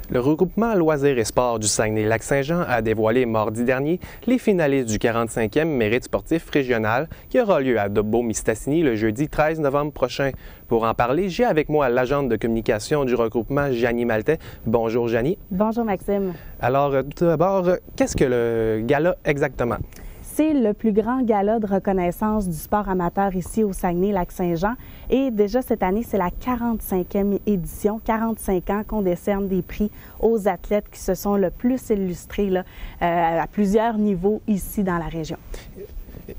Le regroupement Loisirs et Sports du Saguenay-Lac-Saint-Jean a dévoilé mardi dernier les finalistes du 45e Mérite sportif régional qui aura lieu à Dobbo-Mistassini le jeudi 13 novembre prochain. Pour en parler, j'ai avec moi l'agente de communication du regroupement, Janie Maltais. Bonjour Janie. Bonjour Maxime. Alors, tout d'abord, qu'est-ce que le gala exactement? C'est le plus grand gala de reconnaissance du sport amateur ici au Saguenay-Lac-Saint-Jean. Et déjà cette année, c'est la 45e édition, 45 ans qu'on décerne des prix aux athlètes qui se sont le plus illustrés là, à plusieurs niveaux ici dans la région.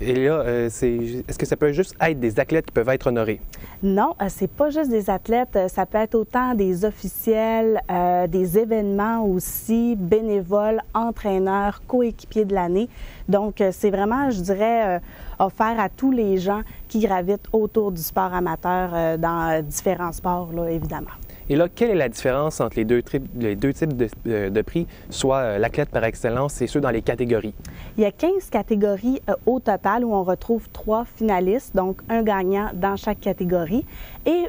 Et là, est-ce que ça peut juste être des athlètes qui peuvent être honorés? Non, c'est pas juste des athlètes, ça peut être autant des officiels, des événements aussi, bénévoles, entraîneurs, coéquipiers de l'année. Donc, c'est vraiment, je dirais, offert à tous les gens qui gravitent autour du sport amateur dans différents sports, là, évidemment. Et là, quelle est la différence entre les deux types de prix, soit l'athlète par excellence et ceux dans les catégories? Il y a 15 catégories au total où on retrouve 3 finalistes, donc un gagnant dans chaque catégorie. Et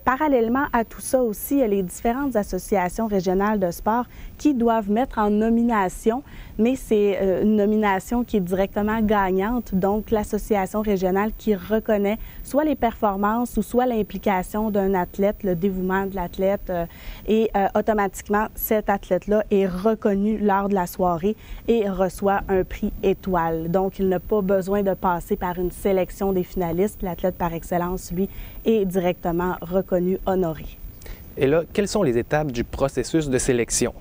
parallèlement à tout ça aussi, il y a les différentes associations régionales de sport qui doivent mettre en nomination, mais c'est une nomination qui est directement gagnante, donc l'association régionale qui reconnaît soit les performances ou soit l'implication d'un athlète, le dévouement de l'athlète, et automatiquement, cet athlète-là est reconnu lors de la soirée et reçoit un prix étoile. Donc, il n'a pas besoin de passer par une sélection des finalistes. L'athlète par excellence, lui, est directement reconnu, honoré. Et là, quelles sont les étapes du processus de sélection?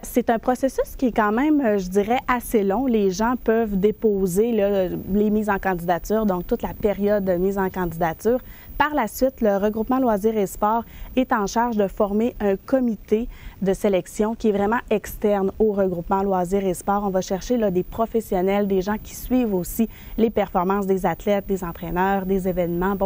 C'est un processus qui est quand même, je dirais, assez long. Les gens peuvent déposer là, les mises en candidature, donc toute la période de mise en candidature. Par la suite, le regroupement Loisirs et Sports est en charge de former un comité de sélection qui est vraiment externe au regroupement Loisirs et Sports. On va chercher là, des professionnels, des gens qui suivent aussi les performances des athlètes, des entraîneurs, des événements,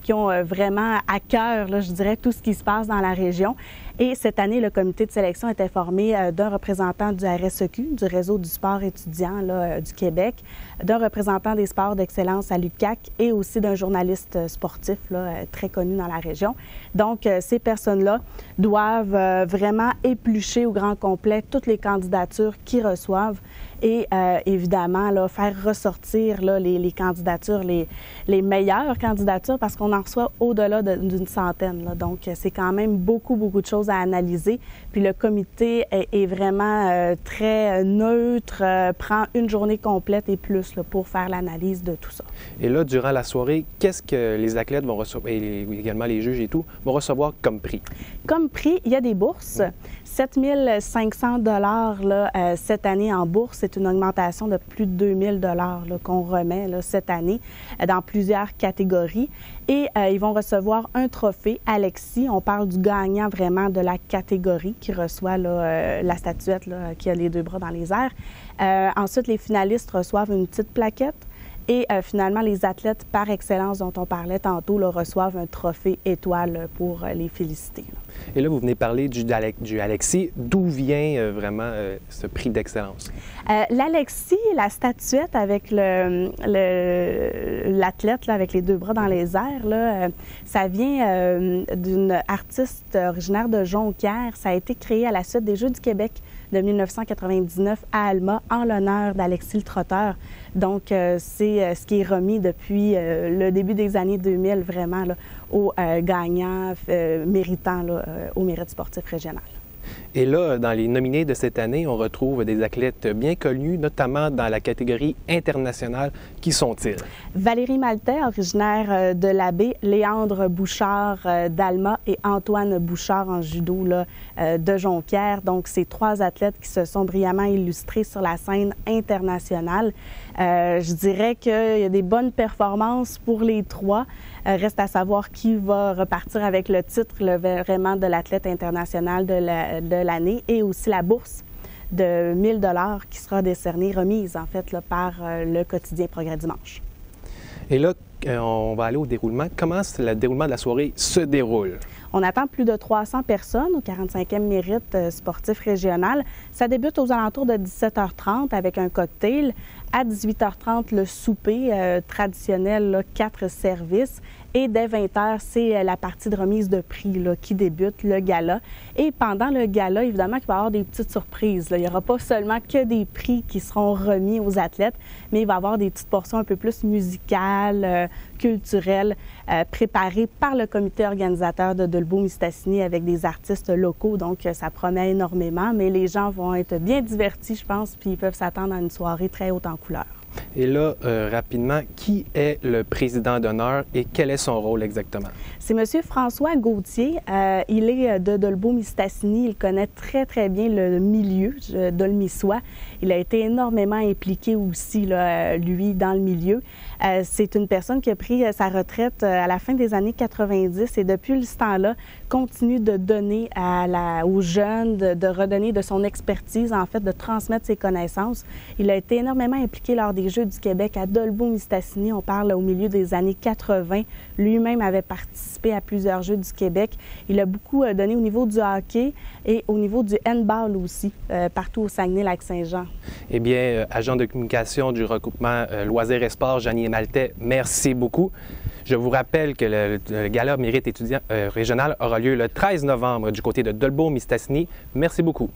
qui ont vraiment à cœur, là, je dirais, tout ce qui se passe dans la région. Et cette année, le comité de sélection était formé d'un représentant du RSEQ, du Réseau du sport étudiant là, du Québec, d'un représentant des sports d'excellence à l'UQAC et aussi d'un journaliste sportif là, très connu dans la région. Donc, ces personnes-là doivent vraiment éplucher au grand complet toutes les candidatures qu'ils reçoivent et évidemment là, faire ressortir là, les candidatures, les meilleures candidatures parce qu'on en reçoit au-delà d'une centaine. Là. Donc, c'est quand même beaucoup de choses à analyser. Puis le comité est vraiment très neutre, prend une journée complète et plus là, pour faire l'analyse de tout ça. Et là, durant la soirée, qu'est-ce que les athlètes vont recevoir, et également les juges et tout, vont recevoir comme prix? Comme prix, il y a des bourses. 7 500 $ cette année en bourse. C'est une augmentation de plus de 2 000 $ qu'on remet là, cette année dans plusieurs catégories. Et ils vont recevoir un trophée Alexis. On parle du gagnant vraiment de la catégorie qui reçoit là, la statuette là, qui a les 2 bras dans les airs. Ensuite, les finalistes reçoivent une petite plaquette. Et finalement, les athlètes par excellence dont on parlait tantôt là, reçoivent un trophée étoile pour les féliciter. Là. Et là, vous venez parler du Alexis. D'où vient vraiment ce prix d'excellence? L'Alexis, la statuette avec l'athlète avec les 2 bras dans les airs, là, ça vient d'une artiste originaire de Jonquière. Ça a été créé à la suite des Jeux du Québec de 1999 à Alma en l'honneur d'Alexis le Trotteur. Donc, c'est ce qui est remis depuis le début des années 2000 vraiment là, aux gagnants méritants là, au mérite sportif régional. Et là, dans les nominés de cette année, on retrouve des athlètes bien connus, notamment dans la catégorie internationale. Qui sont-ils? Valérie Maltais, originaire de l'Abbé, Léandre Bouchard d'Alma et Antoine Bouchard en judo là, de Jonquière. Donc, ces 3 athlètes qui se sont brillamment illustrés sur la scène internationale. Je dirais qu'il y a des bonnes performances pour les 3. Reste à savoir qui va repartir avec le titre vraiment de l'athlète international de l'année et aussi la bourse de 1 000 $ qui sera décernée, remise en fait là, par le quotidien Progrès Dimanche. Et là, on va aller au déroulement. Comment le déroulement de la soirée se déroule? On attend plus de 300 personnes au 45e mérite sportif régional. Ça débute aux alentours de 17h30 avec un cocktail. À 18h30, le souper traditionnel, là, 4 services. Et dès 20h, c'est la partie de remise de prix là, qui débute, le gala. Et pendant le gala, évidemment, il va y avoir des petites surprises. Là. Il n'y aura pas seulement que des prix qui seront remis aux athlètes, mais il va y avoir des petites portions un peu plus musicales, culturelles, préparées par le comité organisateur de Dolbeau-Mistassini avec des artistes locaux. Donc, ça promet énormément, mais les gens vont être bien divertis, je pense, puis ils peuvent s'attendre à une soirée très haute en couleurs. Et là, rapidement, qui est le président d'honneur et quel est son rôle exactement? C'est M. François Gauthier. Il est de Dolbeau-Mistassini. Il connaît très, très bien le milieu dolmissois. Il a été énormément impliqué aussi, là, lui, dans le milieu. C'est une personne qui a pris sa retraite à la fin des années 90 et depuis ce temps-là, continue de donner aux jeunes, de redonner de son expertise, en fait, de transmettre ses connaissances. Il a été énormément impliqué lors des Jeux du Québec à Dolbeau-Mistassini. On parle au milieu des années 80. Lui-même avait participé à plusieurs Jeux du Québec. Il a beaucoup donné au niveau du hockey et au niveau du handball aussi, partout au Saguenay-Lac-Saint-Jean. Eh bien, agent de communication du regroupement Loisirs et Sports, Jeannie Maltais, merci beaucoup. Je vous rappelle que le Gala Mérite étudiant régional aura lieu le 13 novembre du côté de Dolbeau-Mistassini. Merci beaucoup.